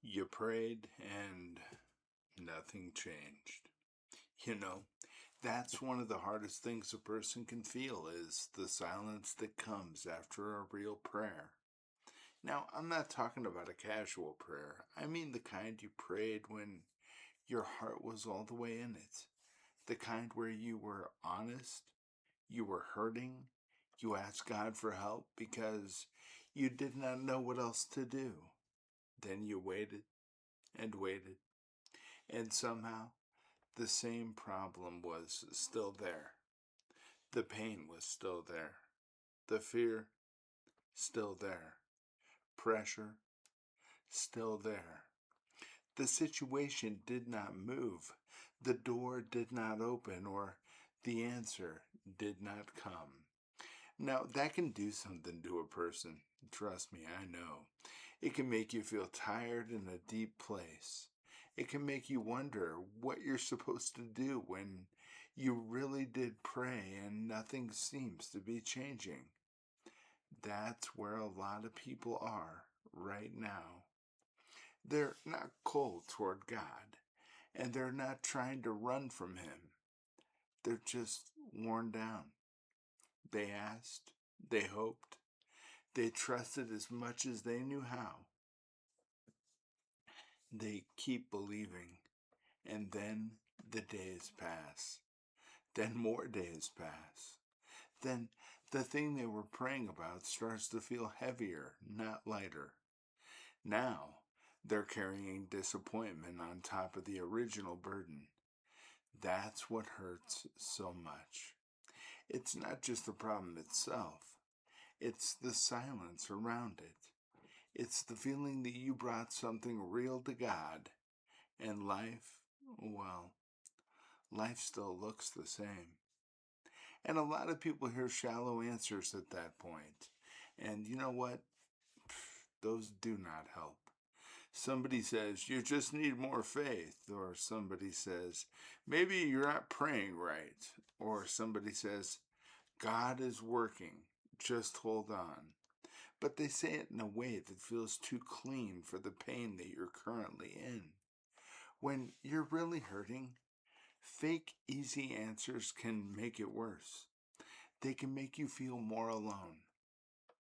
You prayed and nothing changed. You know, that's one of the hardest things a person can feel is the silence that comes after a real prayer. Now, I'm not talking about a casual prayer. I mean the kind you prayed when your heart was all the way in it. The kind where you were honest, you were hurting, you asked God for help because you did not know what else to do. Then you waited and waited, and somehow the same problem was still there. The pain was still there. The fear, still there. Pressure, still there. The situation did not move. The door did not open, or the answer did not come. Now, that can do something to a person. Trust me, I know. It can make you feel tired in a deep place. It can make you wonder what you're supposed to do when you really did pray and nothing seems to be changing. That's where a lot of people are right now. They're not cold toward God, and they're not trying to run from Him. They're just worn down. They asked, they hoped, they trusted as much as they knew how. They keep believing, and then the days pass. Then more days pass. Then the thing they were praying about starts to feel heavier, not lighter. Now they're carrying disappointment on top of the original burden. That's what hurts so much. It's not just the problem itself, it's the silence around it. It's the feeling that you brought something real to God, and life, well, life still looks the same. And a lot of people hear shallow answers at that point. And you know what? Those do not help. Somebody says, you just need more faith. Or somebody says, maybe you're not praying right. Or somebody says, God is working. Just hold on. But they say it in a way that feels too clean for the pain that you're currently in. When you're really hurting, fake easy answers can make it worse. They can make you feel more alone.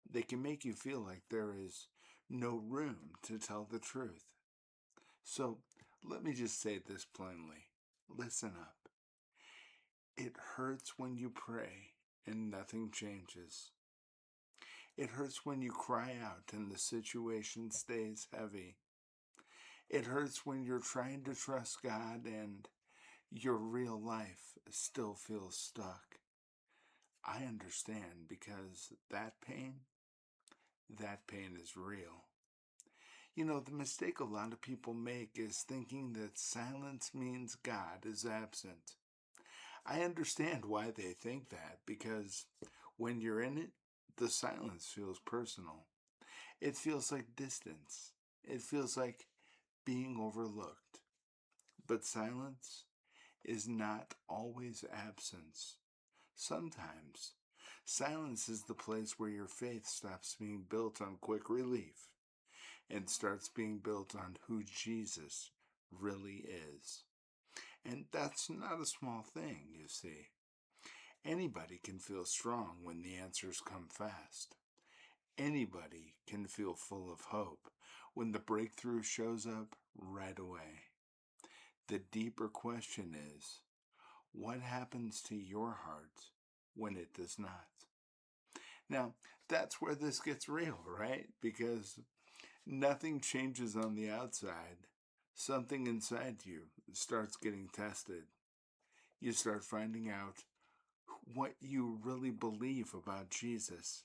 They can make you feel like there is no room to tell the truth. So let me just say this plainly. Listen up. It hurts when you pray and nothing changes. It hurts when you cry out and the situation stays heavy. It hurts when you're trying to trust God and your real life still feels stuck. I understand because that pain is real. You know, the mistake a lot of people make is thinking that silence means God is absent. I understand why they think that because when you're in it, the silence feels personal. It feels like distance. It feels like being overlooked. But silence is not always absence. Sometimes, silence is the place where your faith stops being built on quick relief and starts being built on who Jesus really is. And that's not a small thing, you see. Anybody can feel strong when the answers come fast. Anybody can feel full of hope when the breakthrough shows up right away. The deeper question is, what happens to your heart when it does not? Now, that's where this gets real, right? Because nothing changes on the outside. Something inside you starts getting tested. You start finding out what you really believe about Jesus.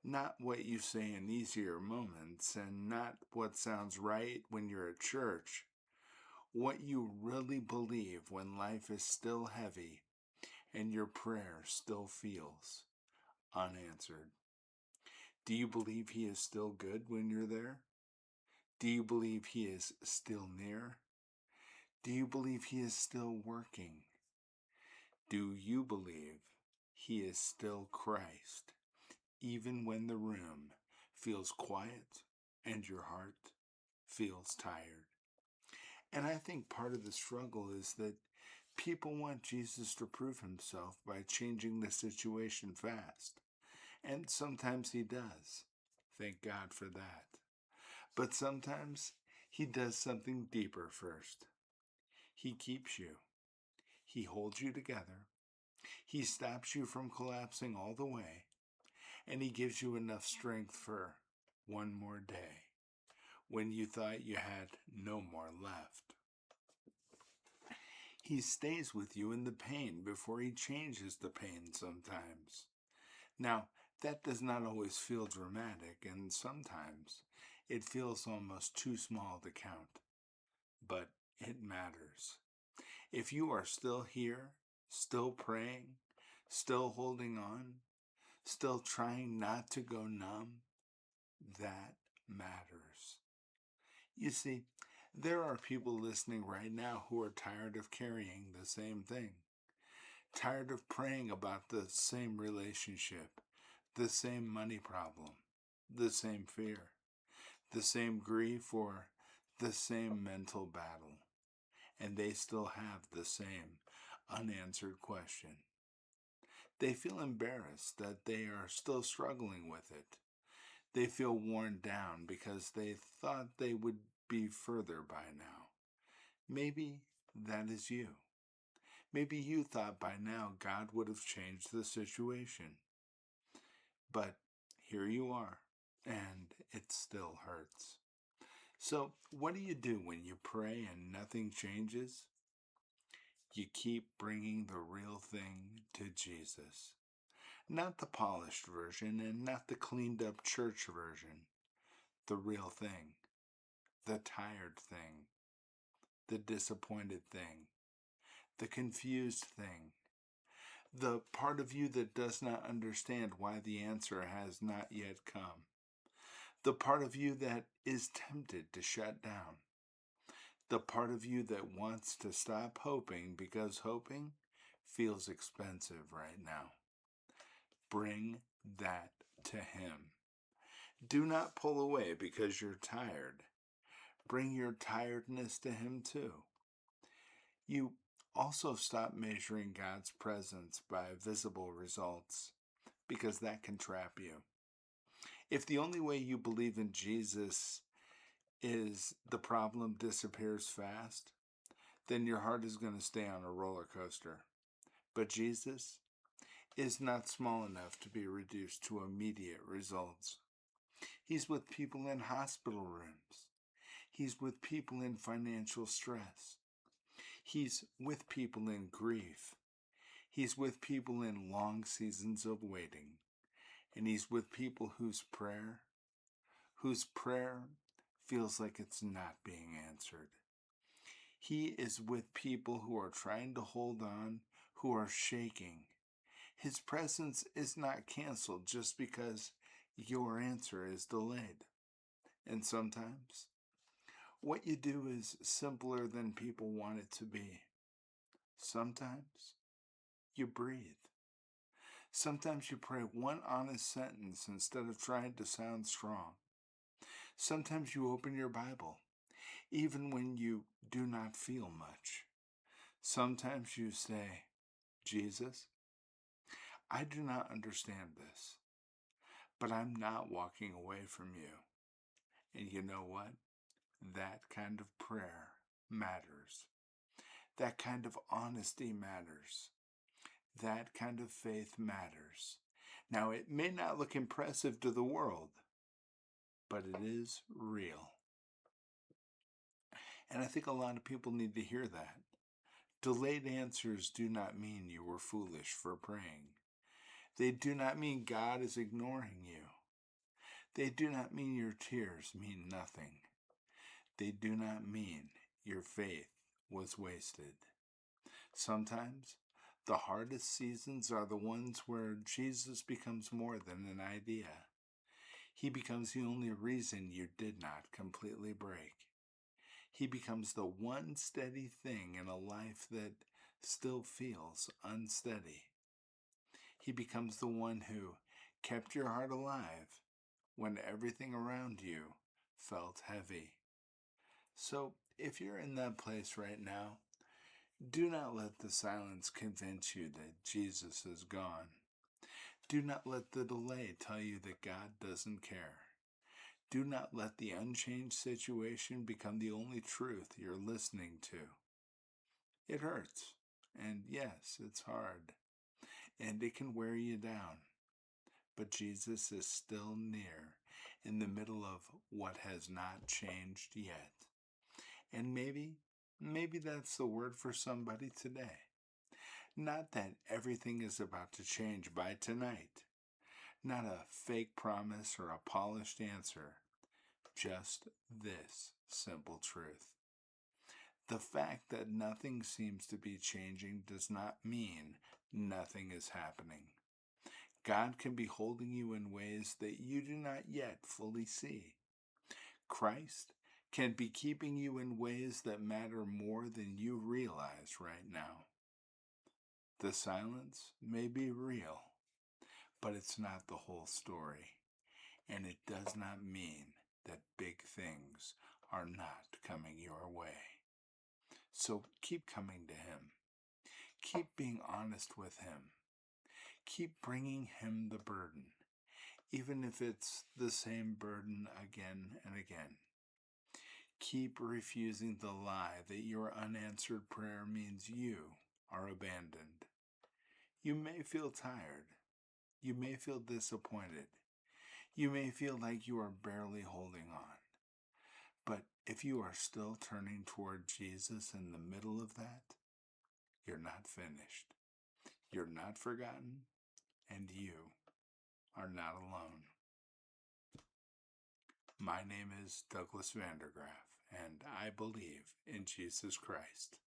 Not what you say in easier moments, and not what sounds right when you're at church. What you really believe when life is still heavy and your prayer still feels unanswered. Do you believe He is still good when you're there? Do you believe He is still near? Do you believe He is still working? Do you believe He is still Christ, even when the room feels quiet and your heart feels tired. And I think part of the struggle is that people want Jesus to prove himself by changing the situation fast. And sometimes he does. Thank God for that. But sometimes he does something deeper first. He keeps you. He holds you together. He stops you from collapsing all the way. And he gives you enough strength for one more day when you thought you had no more left. He stays with you in the pain before he changes the pain sometimes. Now, that does not always feel dramatic, and sometimes it feels almost too small to count. But it matters. If you are still here, still praying, still holding on, still trying not to go numb, that matters. You see, there are people listening right now who are tired of carrying the same thing, tired of praying about the same relationship, the same money problem, the same fear, the same grief, or the same mental battle. And they still have the same unanswered question. They feel embarrassed that they are still struggling with it. They feel worn down because they thought they would be further by now. Maybe that is you. Maybe you thought by now God would have changed the situation. But here you are, and it still hurts. So, what do you do when you pray and nothing changes? You keep bringing the real thing to Jesus. Not the polished version and not the cleaned up church version. The real thing. The tired thing. The disappointed thing. The confused thing. The part of you that does not understand why the answer has not yet come. The part of you that is tempted to shut down. The part of you that wants to stop hoping because hoping feels expensive right now. Bring that to him. Do not pull away because you're tired. Bring your tiredness to him too. You also stop measuring God's presence by visible results because that can trap you. If the only way you believe in Jesus is the problem disappears fast, then your heart is going to stay on a roller coaster. But Jesus is not small enough to be reduced to immediate results. He's with people in hospital rooms. He's with people in financial stress. He's with people in grief. He's with people in long seasons of waiting. And he's with people whose prayer feels like it's not being answered. He is with people who are trying to hold on, who are shaking. His presence is not canceled just because your answer is delayed. And sometimes, what you do is simpler than people want it to be. Sometimes, you breathe. Sometimes you pray one honest sentence instead of trying to sound strong. Sometimes you open your Bible, even when you do not feel much. Sometimes you say, Jesus, I do not understand this, but I'm not walking away from you. And you know what? That kind of prayer matters. That kind of honesty matters. That kind of faith matters. Now, it may not look impressive to the world, but it is real. And I think a lot of people need to hear that. Delayed answers do not mean you were foolish for praying. They do not mean God is ignoring you. They do not mean your tears mean nothing. They do not mean your faith was wasted. Sometimes, the hardest seasons are the ones where Jesus becomes more than an idea. He becomes the only reason you did not completely break. He becomes the one steady thing in a life that still feels unsteady. He becomes the one who kept your heart alive when everything around you felt heavy. So, if you're in that place right now, do not let the silence convince you that Jesus is gone. Do not let the delay tell you that God doesn't care. Do not let the unchanged situation become the only truth you're listening to. It hurts, and yes, it's hard, and it can wear you down. But Jesus is still near in the middle of what has not changed yet. And maybe that's the word for somebody today. Not that everything is about to change by tonight. Not a fake promise or a polished answer. Just this simple truth. The fact that nothing seems to be changing does not mean nothing is happening. God can be holding you in ways that you do not yet fully see. Christ can be keeping you in ways that matter more than you realize right now. The silence may be real, but it's not the whole story, and it does not mean that big things are not coming your way. So keep coming to Him. Keep being honest with Him. Keep bringing Him the burden, even if it's the same burden again and again. Keep refusing the lie that your unanswered prayer means you are abandoned. You may feel tired. You may feel disappointed. You may feel like you are barely holding on. But if you are still turning toward Jesus in the middle of that, you're not finished. You're not forgotten, and you are not alone. My name is Douglas Vandergraph, and I believe in Jesus Christ.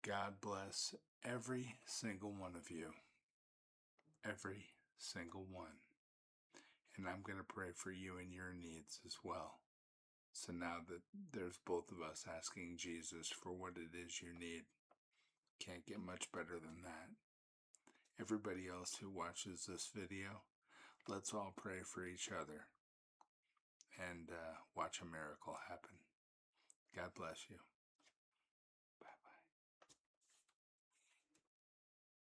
God bless every single one of you. Every single one. And I'm going to pray for you and your needs as well. So now that there's both of us asking Jesus for what it is you need, can't get much better than that. Everybody else who watches this video, let's all pray for each other and watch a miracle happen. God bless you.